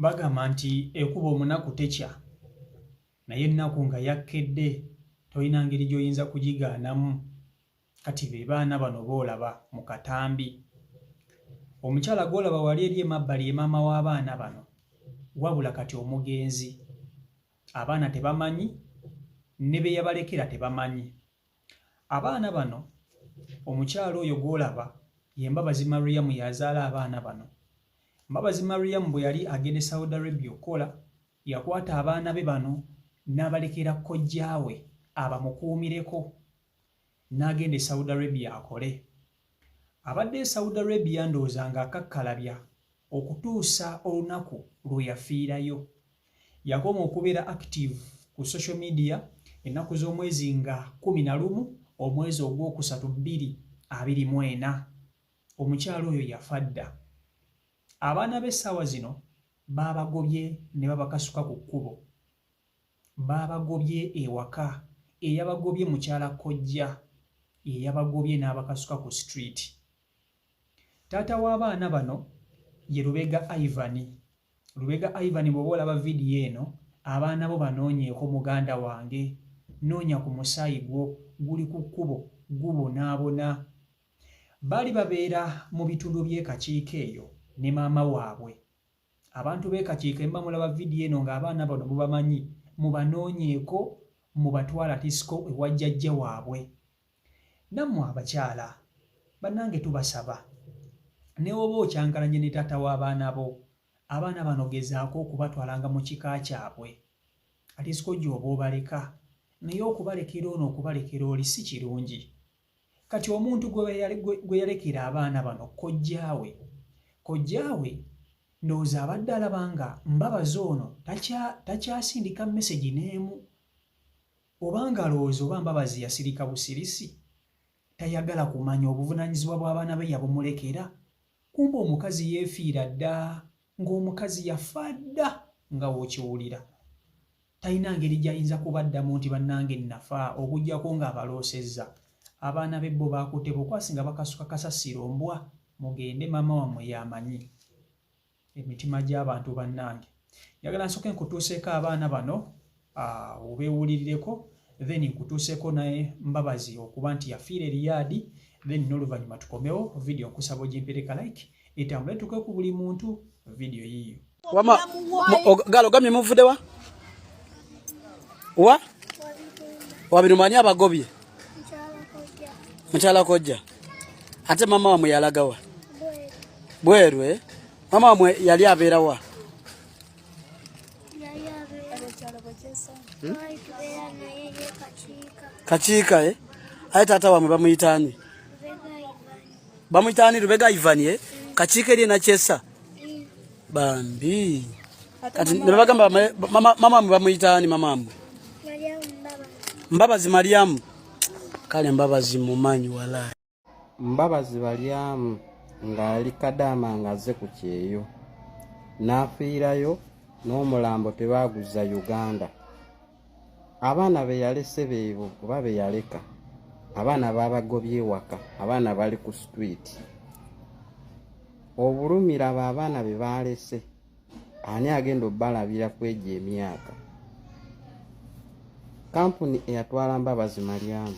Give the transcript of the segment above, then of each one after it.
Bagamba nti ekuba omunaku tekya naye ennaku nga yakkedde tolina ngeri gy'oyinza kugigaanamu. Kati be baana bano boolaba mu katambi. Omukyala gw'olaba wali eri emabbali ye maama w'abaana bano, wabula kati omugenzi. Abaana tebamanyi, ne be yabalekera tebamanyi. Abaana bano, omukyala oyo gw'olaba ye Mbabazi Mariam y'azaala abaana bano. Mbabazi Mariam bwe yali agenda e Saudi Arabia okukola, yakwata abaana be bano n'abalekera kojjaawe abamukuumireko, n'agenda e Saudi Arabia akole. Abadde e Saudi Arabia ndowooza ng'akakkalabya okutuusa olunaku lwe yafiirayo. Yakoma okubeera active ku social media ennaku z'omwezi nga 11 omwezi ogwokusatu 2024. Omukyala oyo yafa dda. Abaana b'essaawa zino baabagobye ne babakasuka ku kkubo. Baabagobye ewaka, eyabagobye mukyala kojja, eyabagobye n'abakasuka ku street. Taata w'abaana bano ye Lubega Ivan. Lubega Ivan bw'oba olaba vidiyo eno, abaana bo banoonyeeko muganda wange, noonya ku musaayi gwo guli ku kkubo gubonaabona. Baali babeera mu bitundu by'e Kakiiko eyo ne maama waabwe. Abantu b'e Kakiiko mba mulaba vidiyo eno ng'abaana bano mubamanyi, mubanoonyeeko mubatwala Tisco ewa jjajja waabwe. Nammwe abakyala bannange tubasaba, ne woba okyankalanye ne taata w'abaana bo, abaana bano gezaako okubatwalanga mu kika kyabwe. Ate siko gy'oba obaleka, naye okubalekera ono okubalekera oli si kirungi. Kati omuntu gwe yalekera abaana bano kojjaawe ndowooza abadde alaba nga Mbabazi ono takyasindika mmesegi n'emu, obanga alowooza oba Mbabazi yasirika busirisi, tayagala kumanya obuvunaanyizibwa bw'abaana be yabumulekera. Kumbe omukazi yeefiira dda, ng'omukazi yafa dda nga w'okiwulira. Talina ngeri gy'ayinza kubaddamu nti bannange nafa, okuggyako ng'abaloosezza. Abaana be bo baakutte bukwasi nga bakasuka kasasiro mbwa, mugende maama wammwe y'amanyi. Emitima gy'abantu bannange. Njagala nsooke nkutuuseeko abaana bano obeewulirireko, then nkutuuseeko naye Mbabazi okuba nti yafiira e Riyadh, then n'oluvannyuma tukomewo vidiyo nkusaba ogimpereka like, etambule tuke ku buli muntu vidiyo yiyo. Galo gamye muvudde wa? Wabirumanya abagobye? Mukyala kojja. Ate mama wamwe yalaga wa? Bweru, eh? Mama wamwe yali abeera wa? Kakiika, eh? Aye taata wamwe bamuyitaani? Bamuyitaani Lubega Ivan, eh? Kakiika eri nakyessa? Bambi. Kati ne bagamba mama wamwe bamuyitaani mama wamwe? Mbabazi Mariam. Kale Mbabazi mumanyi wala. Mbabazi Mariam ng'ali Kadaama ng'azze ku kyeyo. N'afiirayo n'omulambo tebaaguza Uganda. Abaana be yalese beebo kuba be yaleka. Abaana baabagobye ewaka, abaana bali ku street. Obulumira abo abaana be baalese. Ani agenda obbalabira kwegya emyaka? Kampuni eyatwala Mbabazi Mariam.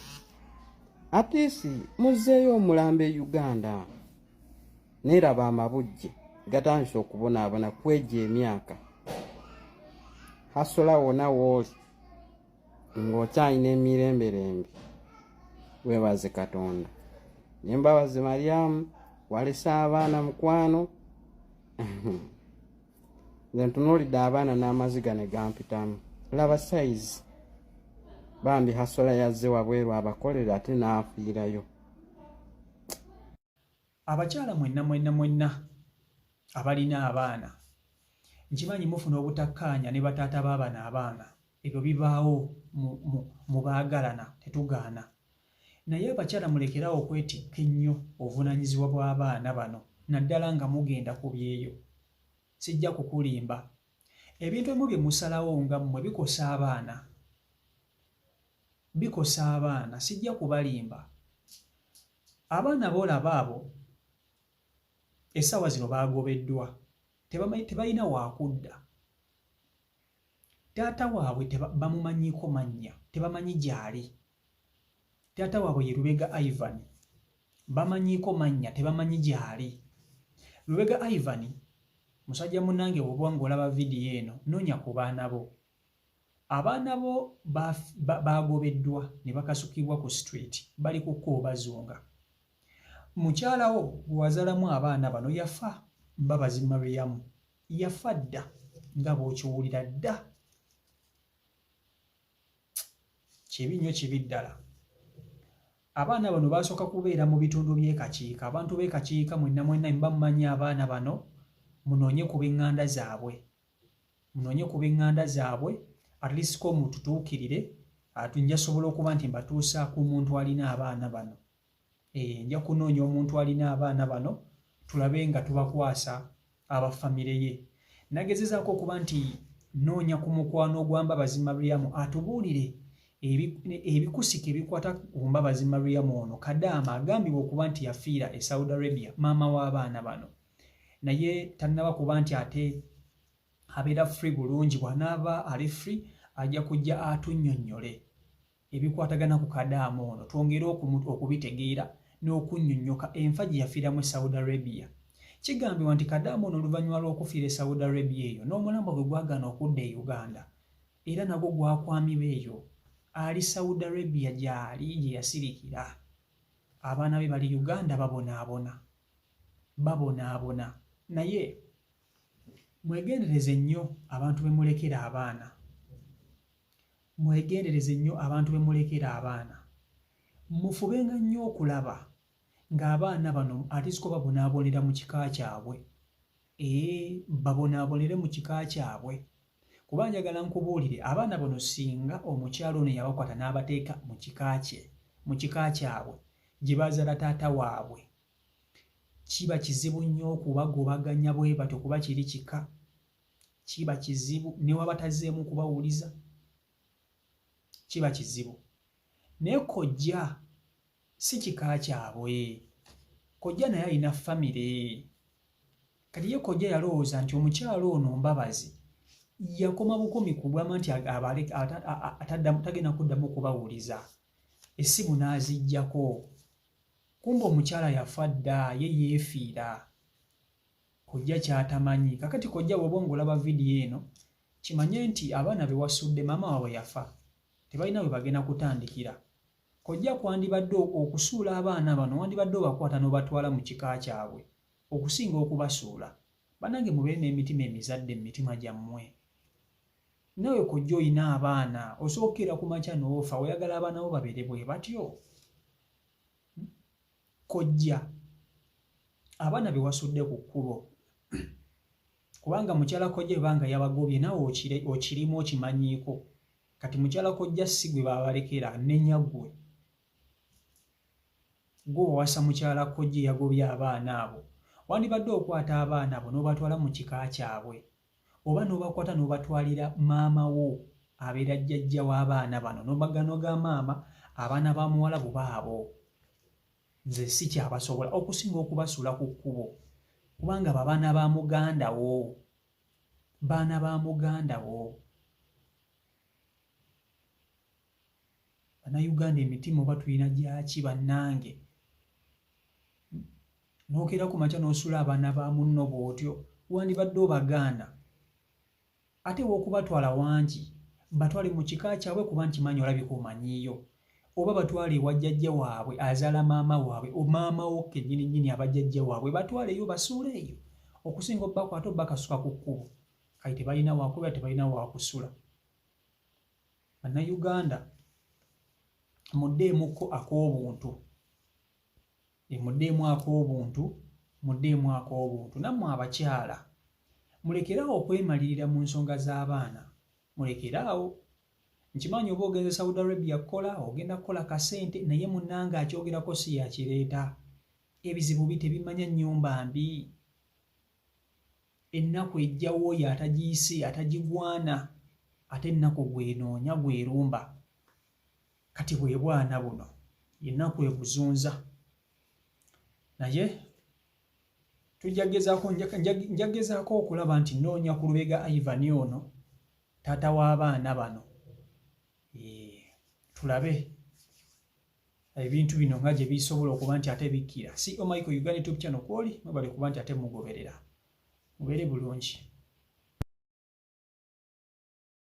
Atiisi muzzeeyo omulambo e Uganda. Neeraba amabujje gatandise okubonaabona kwegya emyaka. Hasola wona wooli ng'okyalina emiremberembe. Weebaze Katonda. Ne Mbabazi Mariam walese abaana mukwano. Nze ntunuulidde abaana n'amaziga ne gampitamu. Laba size. Bambi Hasola yazze wabweru abakolera ate n'afiirayo. Abakyala mwenna abalina abaana, nkimanyi mufuna obutakkaanya ne bataata baabana abaana. Ebyo bibaawo mu baagalana, tetugaana. Naye abakyala mulekerawo okwetikka ennyo obuvunaanyizibwa bw'abaana bano, naddala nga mugenda ku byeyo. Sijja kukulimba. Ebintu ebimu bye musalawo nga mmwe bikosa abaana. Bikosa abaana, sijja kubalimba. Abaana boolaba abo essaawa zino baagobeddwa. tebalina wakudda. Taata waabwe bamumanyiiko mannya, tebamanyi gy'ali. Taata waabwe ye Lubega Ivan, bamanyiiko mannya, tebamanyi gy'ali. Lubega Ivan, musajja munnange bw'oba ng'olaba vidiyo eno, noonya ku baana bo. Abaana bo baagobeddwa ne bakasukibwa ku street, bali ku kkubo bazunga. Mukyala wo gwe wazaalamu abaana bano yafa, Mbabazi Mariam, yafa dda nga bw'okiwulira dda. Kibi nnyo, kibi ddala. Abaana bano baasooka kubeera mu bitundu by'e Kakiika. Abantu b'e Kakiika mwenna mba mumanyi abaana bano, munoonye ku b'eŋŋanda zaabwe. Munoonye ku b'eŋŋanda zaabwe, at least ko mututuukirire, nja sobola okuba nti mbatuusa ku muntu alina abaana bano. Nja kunoonya omuntu alina abaana bano, tulabe nga tubakwasa abafamire ye. Nagezezaako okuba nti noonya ku mukwano gwa Mbabazi Mariam atubuulire ebikusika ebikwata ku Mbabazi Mariam ono. Kadaama agambibwa okuba nti yafiira e Saudi Arabia, maama w'abaana bano. Naye tannaba kuba nti ate abeera free bulungi. Bw'anaaba ali free ajja kujja atunnyonnyole ebikwatagana ku Kadaama ono, twongere okubitegeera n'okunnyonnyoka enfa gye yafiiramu e Saudi Arabia. Kigambibwa nti Kadaama ono oluvannyuma lw'okufiira e Saudi Arabia eyo n'omulambo gwe gwagaana okudda e Uganda, era nagwo gwakwamibwa eyo. Ali Saudi Arabia gy'ali, gye yasirikira. Abaana be bali Uganda babonaabona. Naye mwegendereze nnyo abantu be mulekera abaana. Mwegendereze nnyo abantu be mulekera abaana. Mufubenga nnyo okulaba ng'abaana bano ate siko babonaabonera mu kika kyabwe. Babonaabonere mu kika kyabwe. Kuba njagala nkubuulire, abaana bano singa omukyalo ono yabakwata n'abateeka mu kika kyabwe gye bazaala taata waabwe, kiba kizibu nnyo okubagobaganya bwe batyo kuba kiri kika. Kiba kizibu ne waba tazzeemu kubawuliza, kiba kizibu. Naye kojja si kika kyabwe. Kojja naye alina famire. Kati ye kojja yalowooza nti omukyalo ono Mbabazi yakoma bukomi kugamba nti tagenda kuddamu kubawuliza. Essimu n'aziggyako. Kumbe omukyala yafa dda, ye yeefiira. Kojja kyatamanyi. Kakati kojja bw'oba ng'olaba vidiyo eno, kimanye nti abaana be wasudde maama waabwe yafa, tebalina we bagenda kutandikira. Kojja kwandibadde okusuula abaana bano, wandibadde obakwata n'obatwala mu kika kyabwe okusinga okubasuula. Bannange mubeere n'emitima emizadde mu mitima gyammwe. Nawe kojja olina abaana, osookera ku makya n'ofa, oyagala abaana bo babeere bwe batyo. Kojja abaana be wasudde ku kkubo, kubanga mukyala kojja ebanga yabagobye nawe okirimu okimanyiiko. Kati mukyala kojja si gwe babalekera, nenya ggwe. Gwe wawasa mukyala kojja yagobye abaana abo. Wandibadde okwata abaana abo n'obatwala mu kika kyabwe, oba n'obakwata n'obatwalira maama wo abeera jjajja w'abaana bano, n'omagano ga maama abaana ba muwala bo baabo. Nze si kyabasobola okusinga okubasuula ku kkubo, kubanga babaana ba muganda wo, baana ba muganda wo. Bannayuganda emitima oba tulina gyaki bannange? Nookera ku makya n'osuula abaana ba munno bw'otyo, wandibadde obagaana. Ate w'okubatwala wangi, batwale mu kika kyabwe kuba nkimanyi olabika omanyiiyo. Oba batwale ewa jjajja waabwe azaala maama waabwe, maama wo kennyini abajjajja waabwe, batwaleyo basuule eyo okusinga obbakwata obbakasuka ku kkubo. Kati tebalina wakubeera, tebalina wakusula. Bannayuganda, muddeemuko ak'obuntu. Muddeemu ak'obuntu, muddeemu ak'obuntu. Nammwe abakyala, mulekeraawo okwemalirira mu nsonga z'abaana. Mulekeraawo. Nkimanyi oba ogenze Saudi Arabia kukola, ogenda kukola kasente, naye munnange akyogerako si yakireeta. Ebizibu tebimanya nnyumba mbi. Ennaku ejjawo oyo atagiyise, atagigwana, ate ennaku gwenoonya gwerumba. Kati bwe bwana buno, yennaku ebuzunza. Naye njagezaako okulaba nti noonya ku Lubega Ivan ono taata w'abaana bano tulabe ebintu bino nga gye bisobola okuba nti ate bikkira. CEO Michael Uganda YouTube channel kwoli mwebale kuba nti ate mugoberera mubeere bulungi.